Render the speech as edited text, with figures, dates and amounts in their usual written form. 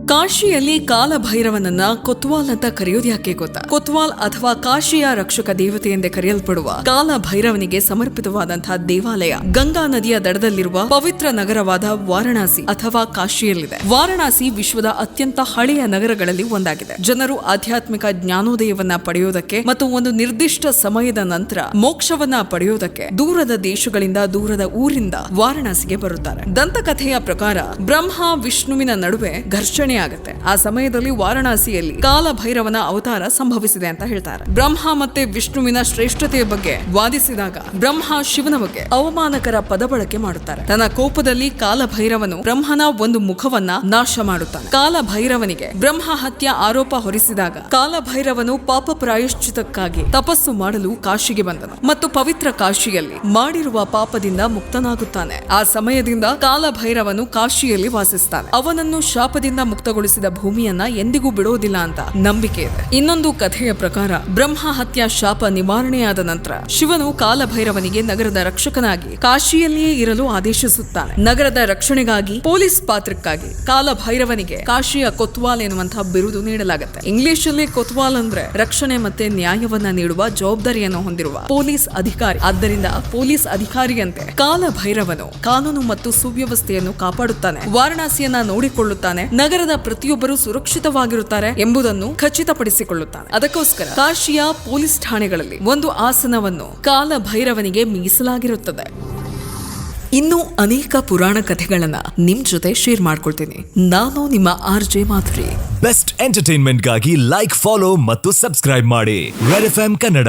ಕಾಶಿಯಲ್ಲಿ ಕಾಲಭೈರವನನ್ನ ಕೊತ್ವಾಲ್ ಅಂತ ಕರೆಯೋದು ಯಾಕೆ ಗೊತ್ತಾ? ಕೊತ್ವಾಲ್ ಅಥವಾ ಕಾಶಿಯ ರಕ್ಷಕ ದೇವತೆ ಎಂದೇ ಕರೆಯಲ್ಪಡುವ ಕಾಲಭೈರವನಿಗೆ ಸಮರ್ಪಿತವಾದಂತಹ ದೇವಾಲಯ ಗಂಗಾ ನದಿಯ ದಡದಲ್ಲಿರುವ ಪವಿತ್ರ ನಗರವಾದ ವಾರಣಾಸಿ ಅಥವಾ ಕಾಶಿಯಲ್ಲಿದೆ. ವಾರಣಾಸಿ ವಿಶ್ವದ ಅತ್ಯಂತ ಹಳೆಯ ನಗರಗಳಲ್ಲಿ ಒಂದಾಗಿದೆ. ಜನರು ಆಧ್ಯಾತ್ಮಿಕ ಜ್ಞಾನೋದಯವನ್ನ ಪಡೆಯೋದಕ್ಕೆ ಮತ್ತು ಒಂದು ನಿರ್ದಿಷ್ಟ ಸಮಯದ ನಂತರ ಮೋಕ್ಷವನ್ನ ಪಡೆಯೋದಕ್ಕೆ ದೂರದ ದೇಶಗಳಿಂದ ದೂರದ ಊರಿಂದ ವಾರಣಾಸಿಗೆ ಬರುತ್ತಾರೆ. ದಂತಕಥೆಯ ಪ್ರಕಾರ ಬ್ರಹ್ಮ ವಿಷ್ಣುವಿನ ನಡುವೆ ಘರ್ಷಣೆ ಆಗುತ್ತೆ. ಆ ಸಮಯದಲ್ಲಿ ವಾರಣಾಸಿಯಲ್ಲಿ ಕಾಲಭೈರವನ ಅವತಾರ ಸಂಭವಿಸಿದೆ ಅಂತ ಹೇಳ್ತಾರೆ. ಬ್ರಹ್ಮ ಮತ್ತೆ ವಿಷ್ಣುವಿನ ಶ್ರೇಷ್ಠತೆಯ ಬಗ್ಗೆ ವಾದಿಸಿದಾಗ ಬ್ರಹ್ಮ ಶಿವನ ಬಗ್ಗೆ ಅವಮಾನಕರ ಪದ ಬಳಕೆ ಮಾಡುತ್ತಾರೆ. ತನ್ನ ಕೋಪದಲ್ಲಿ ಕಾಲಭೈರವನು ಬ್ರಹ್ಮನ ಒಂದು ಮುಖವನ್ನ ನಾಶ ಮಾಡುತ್ತಾನೆ. ಕಾಲಭೈರವನಿಗೆ ಬ್ರಹ್ಮ ಹತ್ಯೆ ಆರೋಪ ಹೊರಿಸಿದಾಗ ಕಾಲಭೈರವನು ಪಾಪ ಪ್ರಾಯಶ್ಚಿತಕ್ಕಾಗಿ ತಪಸ್ಸು ಮಾಡಲು ಕಾಶಿಗೆ ಬಂದನು ಮತ್ತು ಪವಿತ್ರ ಕಾಶಿಯಲ್ಲಿ ಮಾಡಿರುವ ಪಾಪದಿಂದ ಮುಕ್ತನಾಗುತ್ತಾನೆ. ಆ ಸಮಯದಿಂದ ಕಾಲಭೈರವನು ಕಾಶಿಯಲ್ಲಿ ವಾಸಿಸುತ್ತಾನೆ. ಅವನನ್ನು ಶಾಪದಿಂದ ಮುಕ್ತಗೊಳಿಸಿದ ಭೂಮಿಯನ್ನ ಎಂದಿಗೂ ಬಿಡೋದಿಲ್ಲ ಅಂತ ನಂಬಿಕೆ ಇದೆ. ಇನ್ನೊಂದು ಕಥೆಯ ಪ್ರಕಾರ ಬ್ರಹ್ಮ ಹತ್ಯಾ ಶಾಪ ನಿವಾರಣೆಯಾದ ನಂತರ ಶಿವನು ಕಾಲಭೈರವನಿಗೆ ನಗರದ ರಕ್ಷಕನಾಗಿ ಕಾಶಿಯಲ್ಲಿಯೇ ಇರಲು ಆದೇಶಿಸುತ್ತಾನೆ. ನಗರದ ರಕ್ಷಣೆಗಾಗಿ ಪೊಲೀಸ್ ಪಾತ್ರಕ್ಕಾಗಿ ಕಾಲಭೈರವನಿಗೆ ಕಾಶಿಯ ಕೊತ್ವಾಲ್ ಎನ್ನುವಂತಹ ಬಿರುದು ನೀಡಲಾಗುತ್ತೆ. ಇಂಗ್ಲಿಷ್ ಅಲ್ಲಿ ಕೊತ್ವಾಲ್ ಅಂದ್ರೆ ರಕ್ಷಣೆ ಮತ್ತೆ ನ್ಯಾಯವನ್ನ ನೀಡುವ ಜವಾಬ್ದಾರಿಯನ್ನು ಹೊಂದಿರುವ ಪೊಲೀಸ್ ಅಧಿಕಾರಿ. ಆದ್ದರಿಂದ ಪೊಲೀಸ್ ಅಧಿಕಾರಿಯಂತೆ ಕಾಲಭೈರವನು ಕಾನೂನು ಮತ್ತು ಸುವ್ಯವಸ್ಥೆಯನ್ನು ಕಾಪಾಡುತ್ತಾನೆ, ವಾರಣಾಸಿಯನ್ನ ನೋಡಿಕೊಳ್ಳುತ್ತಾನೆ, ನಗರದ ಪ್ರತಿಯೊಬ್ಬರು ಸುರಕ್ಷಿತವಾಗಿರುತ್ತಾರೆ ಎಂಬುದನ್ನು ಖಚಿತಪಡಿಸಿಕೊಳ್ಳುತ್ತಾನೆ. ಅದಕ್ಕೋಸ್ಕರ ಕಾಶಿಯ ಪೊಲೀಸ್ ಠಾಣೆಗಳಲ್ಲಿ ಒಂದು ಆಸನವನ್ನು ಕಾಲಭೈರವನಿಗೆ ಮೀಸಲಾಗಿರುತ್ತದೆ. ಇನ್ನೂ ಅನೇಕ ಪುರಾಣ ಕಥೆಗಳನ್ನ ನಿಮ್ ಜೊತೆ ಶೇರ್ ಮಾಡ್ಕೊಳ್ತೀನಿ. ನಾನು ನಿಮ್ಮ RJ ಮಾಧುರಿ. ಬೆಸ್ಟ್ ಎಂಟರ್ಟೈನ್ಮೆಂಟ್ಗಾಗಿ ಲೈಕ್, ಫಾಲೋ ಮತ್ತು ಸಬ್ಸ್ಕ್ರೈಬ್ ಮಾಡಿ ರೆಡ್ FM ಕನ್ನಡ.